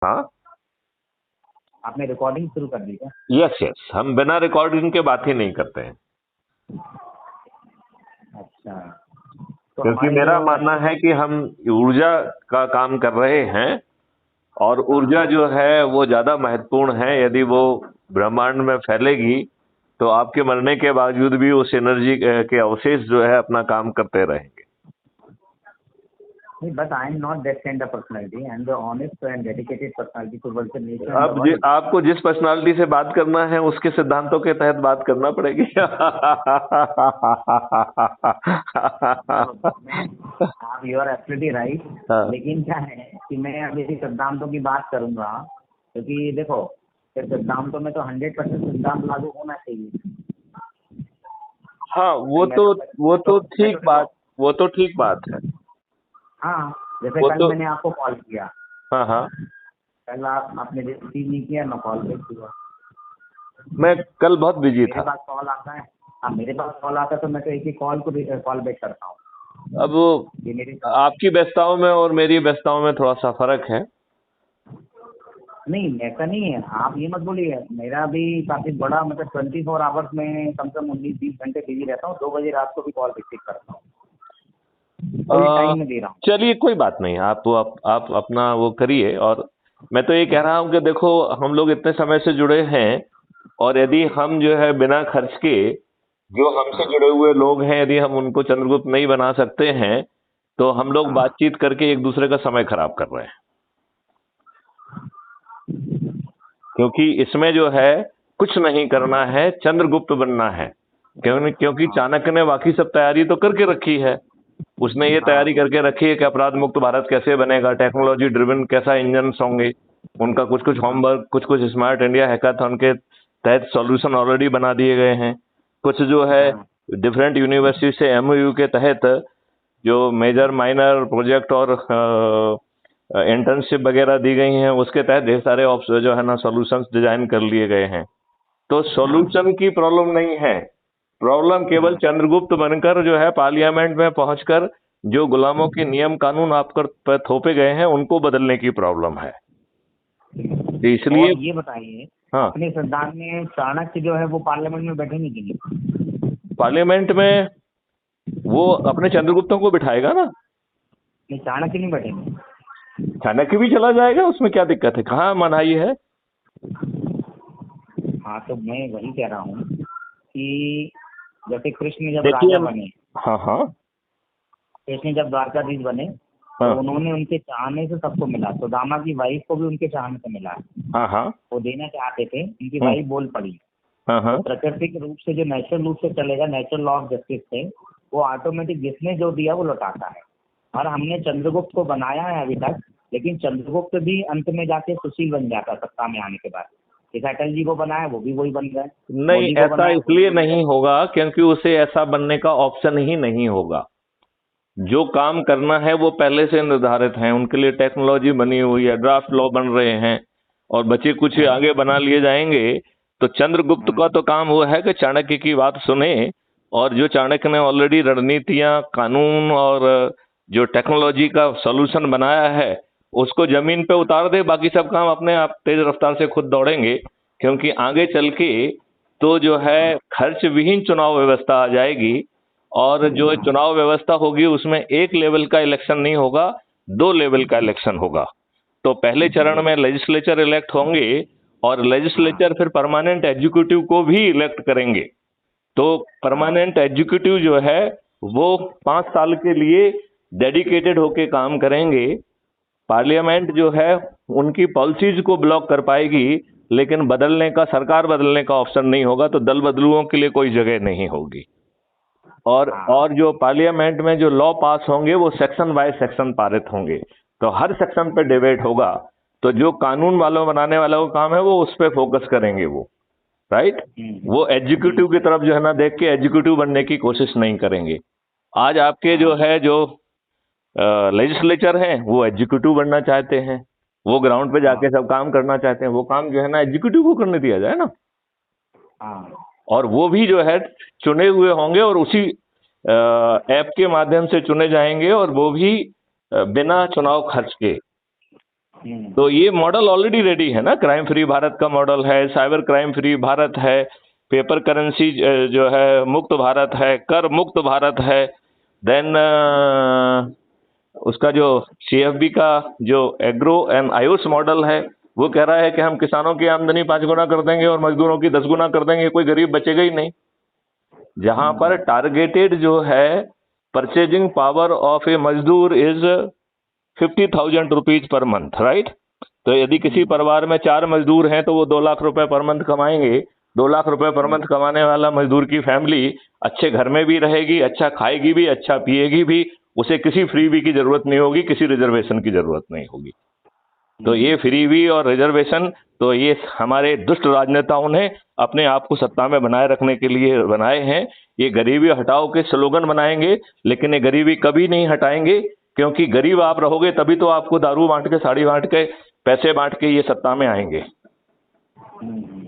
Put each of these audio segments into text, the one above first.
हाँ, आपने रिकॉर्डिंग शुरू कर दी क्या? यस यस, हम बिना रिकॉर्डिंग के बात ही नहीं करते हैं, अच्छा, तो क्योंकि हमारे मेरा जो मानना है कि हम ऊर्जा का काम कर रहे हैं, और ऊर्जा हाँ जो है वो ज्यादा महत्वपूर्ण है। यदि वो ब्रह्मांड में फैलेगी तो आपके मरने के बावजूद भी उस एनर्जी के अवशेष जो है अपना काम करते रहेंगे। नहीं, but I am not that kind of personality, I am the honest and dedicated personality towards the nature and the अब वर्ल्ड। आपको जिस पर्सनालिटी से बात करना है उसके सिद्धांतों के तहत बात करना पड़ेगी। मैं आप यू आर एब्सोल्युटली राइट। हाँ लेकिन क्या है कि मैं अभी सिद्धांतों की बात करूंगा, क्योंकि देखो फिर सिद्धांतों में तो 100% सिद्धांत लागू होना चाहिए। हाँ, मैं वो तो ठीक बात है। हाँ, जैसे वो कल तो मैंने आपको कॉल किया, हाँ हाँ, कल आपने रिसीव नहीं किया, मैं कॉल बैक किया, मैं कल बहुत बिजी मेरे था। पास कॉल आता है। हाँ, मेरे पास कॉल आता है तो मैं तो एक ही कॉल को कॉल बैक करता हूँ। अब वो ये मेरी आपकी व्यस्तताओं में और मेरी व्यस्तताओं में थोड़ा सा फर्क है। नहीं, ऐसा नहीं है, आप ये मत बोलिए। मेरा भी काफी बड़ा मतलब 24 आवर्स में कम से कम 19-20 घंटे बिजी रहता हूँ। 2 बजे रात को भी कॉल रिसीव करता हूँ, कोई टाइम में दे रहा हूँ। चलिए कोई बात नहीं, आप अपना वो करिए। और मैं तो ये कह रहा हूँ कि देखो, हम लोग इतने समय से जुड़े हैं, और यदि हम जो है बिना खर्च के, जो हमसे हाँ जुड़े हुए लोग हैं, यदि हम उनको चंद्रगुप्त नहीं बना सकते हैं, तो हम लोग हाँ, बातचीत करके एक दूसरे का समय खराब कर रहे हैं। क्योंकि इसमें जो है कुछ नहीं करना है, चंद्रगुप्त बनना है। क्योंकि हाँ चाणक्य ने बाकी सब तैयारी तो करके रखी है। उसने ये तैयारी हाँ करके रखी है कि अपराध मुक्त भारत कैसे बनेगा, टेक्नोलॉजी ड्रिवन कैसा इंजन होंगे, उनका कुछ कुछ हाँ होमवर्क, कुछ कुछ स्मार्ट इंडिया हैकाथॉन के तहत सॉल्यूशन ऑलरेडी बना दिए गए हैं। कुछ जो है हाँ डिफरेंट यूनिवर्सिटी से एमओयू के तहत जो मेजर माइनर प्रोजेक्ट और इंटर्नशिप वगैरह दी गई हैं, उसके तहत ढेर सारे जो है ना सॉल्यूशंस डिजाइन कर लिए गए हैं। तो हाँ सॉल्यूशन की प्रॉब्लम नहीं है, प्रॉब्लम केवल हाँ। चंद्रगुप्त बनकर जो है पार्लियामेंट में पहुंचकर जो गुलामों के नियम कानून आप पर थोपे गए हैं उनको बदलने की प्रॉब्लम है। तो इसलिए और ये बताइए, हाँ, अपने सिद्धांत में चाणक्य जो है वो पार्लियामेंट में बैठेंगे कि नहीं? पार्लियामेंट में वो अपने चंद्रगुप्तों को बिठाएगा ना। नहीं, चाणक्य नहीं बैठेंगे। चाणक्य भी चला जाएगा, उसमें क्या दिक्कत है, कहाँ मनाही है। हाँ, तो मैं वही कह रहा हूँ कि जैसे कृष्ण जब देखिए, राजा बने, हाँ हाँ कृष्ण जब द्वारकाधीश बने, तो हाँ उन्होंने उनके चाहने से सबको मिला। सुदामा की वाइफ को भी उनके चाहने से मिला है। हाँ हाँ वो देना चाहते थे, उनकी हम्म, वाइफ बोल पड़ी। हाँ हाँ तो प्राकृतिक रूप से जो नेचुरल रूप से चलेगा, नेचुरल लॉ ऑफ जस्टिस से, वो ऑटोमेटिक जिसने जो दिया वो लौटाता है। और हमने चंद्रगुप्त को बनाया है अभी तक, लेकिन चंद्रगुप्त भी अंत में जाके सुशील बन जाता सत्ता में आने के बाद। जैसे अटल जी को बनाया वो भी वही बन गए, नहीं, मोदी को ऐसा बनाया वही इसलिए बन गए। नहीं होगा क्योंकि उसे ऐसा बनने का ऑप्शन ही नहीं होगा। जो काम करना है वो पहले से निर्धारित है, उनके लिए टेक्नोलॉजी बनी हुई है, ड्राफ्ट लॉ बन रहे हैं, और बचे कुछ हाँ आगे बना लिए जाएंगे। तो चंद्रगुप्त हाँ का तो काम वो है कि चाणक्य की बात सुने, और जो चाणक्य ने ऑलरेडी रणनीतियां, कानून और जो टेक्नोलॉजी का सॉल्यूशन बनाया है उसको जमीन पे उतार दे। बाकी सब काम अपने आप तेज रफ्तार से खुद दौड़ेंगे, क्योंकि आगे चल के तो जो है खर्च विहीन चुनाव व्यवस्था आ जाएगी। और जो हाँ चुनाव व्यवस्था होगी उसमें एक लेवल का इलेक्शन नहीं होगा, 2 लेवल का इलेक्शन होगा। तो पहले चरण में लेजिस्लेचर इलेक्ट होंगे, और हाँ लेजिस्लेचर फिर परमानेंट एग्जीक्यूटिव को भी इलेक्ट करेंगे। तो हाँ परमानेंट एग्जीक्यूटिव जो है वो 5 साल के लिए डेडिकेटेड होके काम करेंगे। पार्लियामेंट जो है उनकी पॉलिसीज को ब्लॉक कर पाएगी, लेकिन बदलने का, सरकार बदलने का ऑप्शन नहीं होगा। तो दल बदलुओं के लिए कोई जगह नहीं होगी। हाँ और जो पार्लियामेंट में जो लॉ पास होंगे वो सेक्शन बाय सेक्शन पारित होंगे। तो हर सेक्शन पे डिबेट होगा। तो जो कानून वालों बनाने वालों का काम है वो उस पर फोकस करेंगे वो, राइट। वो एग्जीक्यूटिव की तरफ जो है ना देख के एग्जीक्यूटिव बनने की कोशिश नहीं करेंगे। आज आपके जो हाँ है जो लेजिस्लेचर हैं वो एग्जीक्यूटिव बनना चाहते हैं, वो ग्राउंड पे हाँ जाके सब काम करना चाहते हैं। वो काम जो है ना एग्जीक्यूटिव को करने दिया जाए ना। हाँ और वो भी जो है चुने हुए होंगे, और उसी ऐप के माध्यम से चुने जाएंगे, और वो भी बिना चुनाव खर्च के। तो ये मॉडल ऑलरेडी रेडी है ना, क्राइम फ्री भारत का मॉडल है, साइबर क्राइम फ्री भारत है, पेपर करेंसी जो है मुक्त भारत है, कर मुक्त भारत है। देन उसका जो CFB का जो एग्रो एंड आयुष मॉडल है वो कह रहा है कि हम किसानों की आमदनी 5 गुना कर देंगे और मजदूरों की 10 गुना कर देंगे, कोई गरीब बचेगा ही नहीं। जहां पर टारगेटेड जो है परचेजिंग पावर ऑफ ए मजदूर is 50,000 rupees per month, right. तो यदि किसी परिवार में 4 मजदूर हैं तो वो 2 लाख रुपए पर मंथ कमाएंगे। 2 लाख रुपए पर मंथ कमाने वाला मजदूर की फैमिली अच्छे घर में भी रहेगी, अच्छा खाएगी भी, अच्छा पिएगी भी, उसे किसी फ्रीबी की जरूरत नहीं होगी, किसी रिजर्वेशन की जरूरत नहीं होगी। तो ये फ्रीबी और रिजर्वेशन तो ये हमारे दुष्ट राजनेताओं ने अपने आप को सत्ता में बनाए रखने के लिए बनाए हैं। ये गरीबी हटाओ के स्लोगन बनाएंगे, लेकिन ये गरीबी कभी नहीं हटाएंगे, क्योंकि गरीब आप रहोगे तभी तो आपको दारू बांट के, साड़ी बांट के, पैसे बांट के ये सत्ता में आएंगे।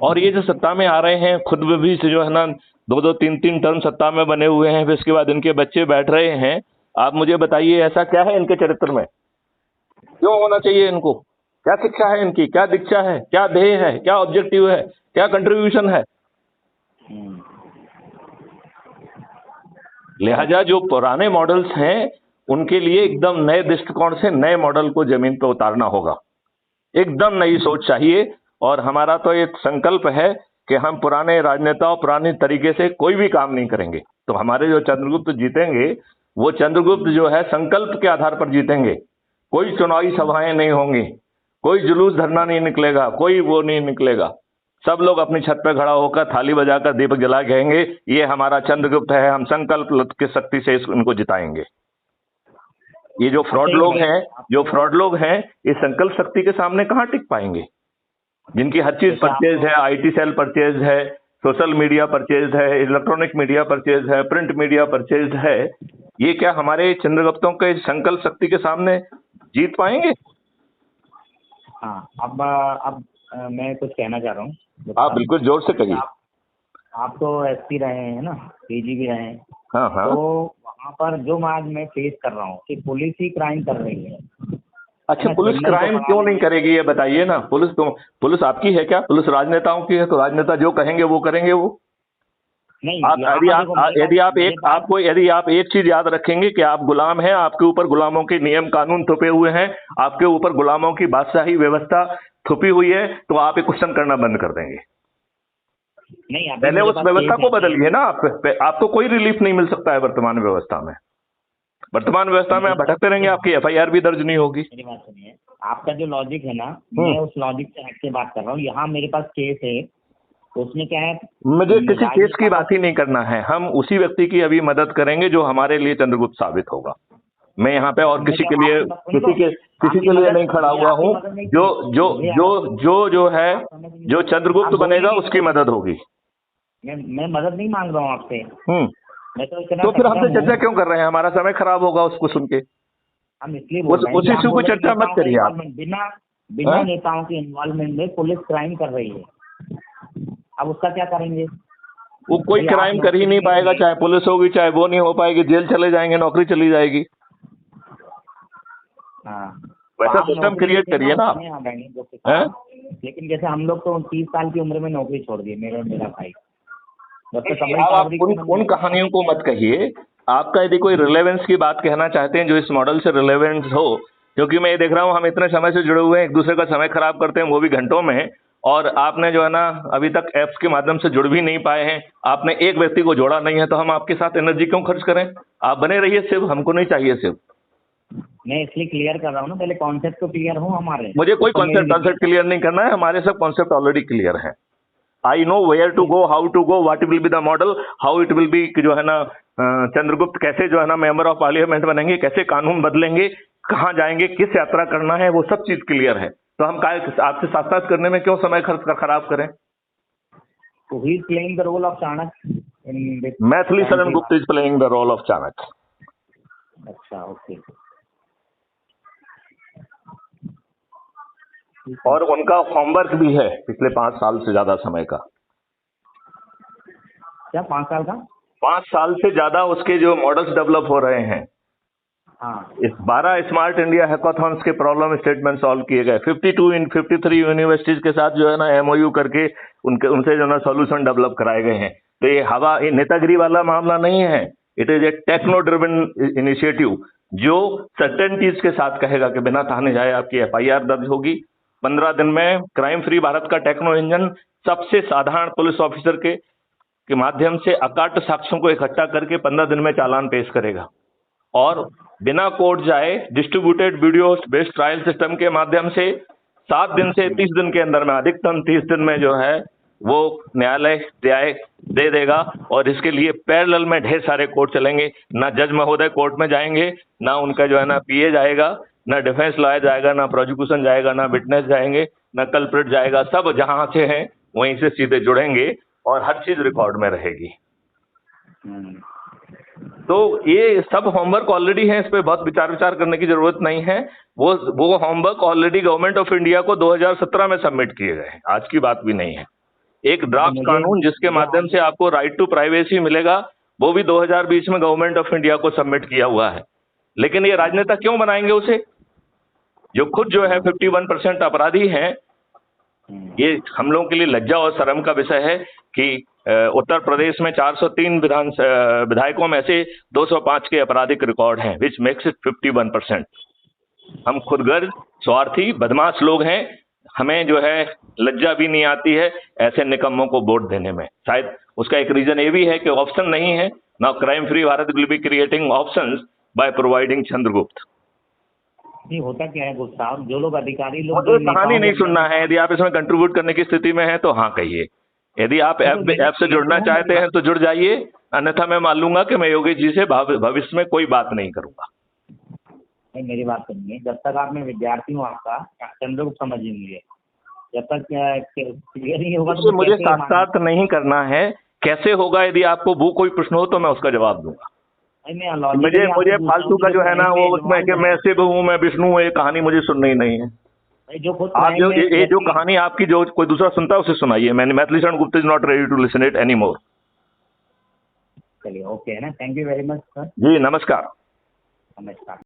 और ये जो सत्ता में आ रहे हैं खुद भी से जो है ना 2-2, 3-3 टर्म सत्ता में बने हुए हैं, फिर इसके बाद इनके बच्चे बैठ रहे हैं। आप मुझे बताइए ऐसा क्या है इनके चरित्र में, क्यों होना चाहिए इनको, क्या शिक्षा है इनकी, क्या दीक्षा है, क्या ध्येय है, क्या ऑब्जेक्टिव है, क्या कंट्रीब्यूशन है। लिहाजा जो पुराने मॉडल्स हैं उनके लिए एकदम नए दृष्टिकोण से नए मॉडल को जमीन पर उतारना होगा, एकदम नई सोच चाहिए। और हमारा तो एक संकल्प है कि हम पुराने राजनेताओं पुराने तरीके से कोई भी काम नहीं करेंगे। तो हमारे जो चंद्रगुप्त जीतेंगे वो चंद्रगुप्त जो है संकल्प के आधार पर जीतेंगे। कोई चुनावी सभाएं नहीं होंगी, कोई जुलूस धरना नहीं निकलेगा, कोई वो नहीं निकलेगा। सब लोग अपनी छत पर खड़ा होकर थाली बजाकर दीपक जला कहेंगे ये हमारा चंद्रगुप्त है, हम संकल्प की शक्ति से इनको जिताएंगे। ये जो फ्रॉड लोग हैं ये संकल्प शक्ति के सामने कहाँ टिक पाएंगे, जिनकी हर चीज परचेज है, IT सेल परचेज है, सोशल मीडिया परचेज है, इलेक्ट्रॉनिक मीडिया परचेज है, प्रिंट मीडिया परचेज है। ये क्या हमारे चंद्रगुप्तों के संकल्प शक्ति के सामने जीत पाएंगे? हाँ, अब मैं कुछ कहना चाह रहा हूँ। आप बिल्कुल जोर से कहिए। आप तो SP रहे हैं ना, PG भी रहे हैं। हाँ हाँ। तो वहाँ पर जो आज मैं फेस कर रहा हूँ कि पुलिस ही क्राइम कर रही है। अच्छा, पुलिस क्राइम क्यों नहीं करेगी ये बताइए ना। पुलिस आपकी है क्या? पुलिस राजनेताओं की है, तो राजनेता जो कहेंगे वो करेंगे वो। नहीं, यदि आप एक चीज याद रखेंगे कि आप गुलाम हैं, आपके ऊपर गुलामों के नियम कानून थोपे हुए हैं, आपके ऊपर गुलामों की बादशाही व्यवस्था थोपी हुई है, तो आप ये क्वेश्चन करना बंद कर देंगे। नहीं, पहले उस व्यवस्था को बदलिए ना। आपको कोई रिलीफ नहीं मिल सकता है वर्तमान व्यवस्था में। वर्तमान व्यवस्था में आप भटकते रहेंगे, आपकी FIR भी दर्ज नहीं होगी। मेरी बात सुनिए, आपका जो लॉजिक है ना, मैं उस लॉजिक से हट के बात कर रहा हूँ। यहाँ मेरे पास केस है, उसमें क्या है, मुझे किसी केस की बात ही नहीं करना है। हम उसी व्यक्ति की अभी मदद करेंगे जो हमारे लिए चंद्रगुप्त साबित होगा। मैं यहाँ पे और किसी के लिए नहीं खड़ा हुआ हूँ। जो चंद्रगुप्त बनेगा उसकी मदद होगी। मैं मदद नहीं मांग रहा हूँ आपसे। तो फिर हमसे चर्चा क्यों कर रहे हैं? हमारा समय खराब होगा उसको सुन के। हम इसलिए बोल रहे हैं उस इश्यू को चर्चा मत करिए आप। बिना नेताओं के इन्वॉल्वमेंट में पुलिस क्राइम कर रही है, अब उसका क्या करेंगे? वो कोई क्राइम कर ही नहीं पाएगा, चाहे पुलिस होगी चाहे वो नहीं हो पाएगी। जेल चले जाएंगे, नौकरी चली जाएगी। वैसा सिस्टम क्रिएट करिए ना आप। लेकिन जैसे हम लोग तो 30 साल की उम्र में नौकरी छोड़ दी, मेरा भाई। आप उन कहानियों को मत कहिए। आपका यदि कोई रिलेवेंस की बात कहना चाहते हैं जो इस मॉडल से रिलेवेंस हो, क्योंकि मैं ये देख रहा हूँ हम इतने समय से जुड़े हुए हैं, एक दूसरे का समय खराब करते हैं, वो भी घंटों में। और आपने जो है ना अभी तक ऐप्स के माध्यम से जुड़ भी नहीं पाए हैं, आपने एक व्यक्ति को जोड़ा नहीं है, तो हम आपके साथ एनर्जी क्यों खर्च करें? आप बने रहिए सिर्फ, हमको नहीं चाहिए सिर्फ। मैं इसलिए क्लियर कर रहा हूँ ना, पहले कॉन्सेप्ट तो क्लियर हो हमारे। मुझे कोई कॉन्सेप्ट क्लियर नहीं करना है, हमारे सब कॉन्सेप्ट ऑलरेडी क्लियर है। I know where to go, how to go, what will be the model, how it will be, जो है ना चंद्रगुप्त कैसे जो है ना मेंबर ऑफ पार्लियामेंट बनेंगे, कैसे कानून बदलेंगे, कहाँ जाएंगे, किस यात्रा करना है, वो सब चीज क्लियर है। तो हम आपसे साथ करने में क्यों समय खराब करें? So he is playing the role of Chanakya in this. Maithili Sharan Gupt is playing the role of Chanakya. अच्छा, ओके। और उनका होमवर्क भी है पिछले 5 साल से ज्यादा समय का। क्या 5 साल का? 5 साल से ज्यादा उसके जो मॉडल्स डेवलप हो रहे हैं। हाँ 12 स्मार्ट इंडिया हैकाथॉन्स के प्रॉब्लम स्टेटमेंट सॉल्व किए गए। 53 यूनिवर्सिटीज के साथ जो है ना MOU करके उनसे जो है ना सॉल्यूशन डेवलप कराए गए हैं। तो ये नेतागिरी वाला मामला नहीं है, it is a techno driven initiative जो सर्टेनिटीज के साथ कहेगा कि बिना थाने जाए आपकी FIR दर्ज होगी। 15 दिन में क्राइम फ्री भारत का टेक्नो इंजन सबसे साधारण पुलिस ऑफिसर के माध्यम से अकाट्य साक्ष्यों को इकट्ठा करके 15 दिन में चालान पेश करेगा और बिना कोर्ट जाए distributed video based trial system के माध्यम से 7 दिन से 30 दिन के अंदर में, अधिकतम 30 दिन में जो है वो न्यायालय न्याय दे देगा। और इसके लिए पैरेलल में ढेर सारे कोर्ट चलेंगे, ना जज महोदय कोर्ट में जाएंगे, ना उनका जो है ना PA जाएगा, ना डिफेंस लॉयर जाएगा, ना प्रोसिक्यूशन जाएगा, ना विटनेस जाएंगे, ना कल्प्रिट जाएगा। सब जहां से हैं वहीं से सीधे जुड़ेंगे और हर चीज रिकॉर्ड में रहेगी। तो ये सब होमवर्क ऑलरेडी है, इस पे बहुत विचार करने की जरूरत नहीं है। वो homework already government of India को 2017 में सबमिट किए गए हैं, आज की बात भी नहीं है। एक ड्राफ्ट कानून जिसके माध्यम से आपको राइट टू प्राइवेसी मिलेगा, वो भी 2020 में गवर्नमेंट ऑफ इंडिया को सबमिट किया हुआ है। लेकिन ये राजनेता क्यों बनाएंगे उसे, जो खुद जो है 51% अपराधी हैं। ये हम लोगों के लिए लज्जा और शर्म का विषय है कि उत्तर प्रदेश में 403 विधायकों में से 205 के आपराधिक रिकॉर्ड हैं, विच मेक्स इट 51%। हम खुदगर्ज, स्वार्थी, बदमाश लोग हैं। हमें जो है लज्जा भी नहीं आती है ऐसे निकम्मों को वोट देने में। शायद उसका एक रीजन ये भी है कि ऑप्शन नहीं है। Now crime free Bharat will be creating options by providing Chandragupta. नहीं होता क्या है गुस्ताव, जो लोग अधिकारी तो लोग कहानी नहीं सुनना है। यदि आप इसमें कंट्रीब्यूट करने की स्थिति में हैं तो हाँ कहिए। यदि आप ऐप से जुड़ना चाहते हैं तो जुड़ जाइए, अन्यथा मैं मान लूंगा कि मैं योगी जी से भविष्य में कोई बात नहीं करूंगा। नहीं मेरी बात सुनिए, जब तक आप, मैं विद्यार्थी हूँ आपका, चंद्रगुप्त समझ लीजिए, जब तक क्लियर नहीं होगा तो मुझे साक्षात नहीं करना है। कैसे होगा, यदि आपको वो कोई प्रश्न हो तो मैं उसका जवाब दूंगा। मुझे फालतू का जो है ना वो उसमें कि मैं शिव हूँ, मैं विष्णु हूँ, ये कहानी मुझे सुननी नहीं है। आप जो कहानी आपकी जो कोई दूसरा सुनता है उसे सुनाइए। मैंने Maithili Sharan Gupta is not ready to listen it any more. चलिए ओके है ना, thank you very much sir. जी नमस्कार। नमस्कार।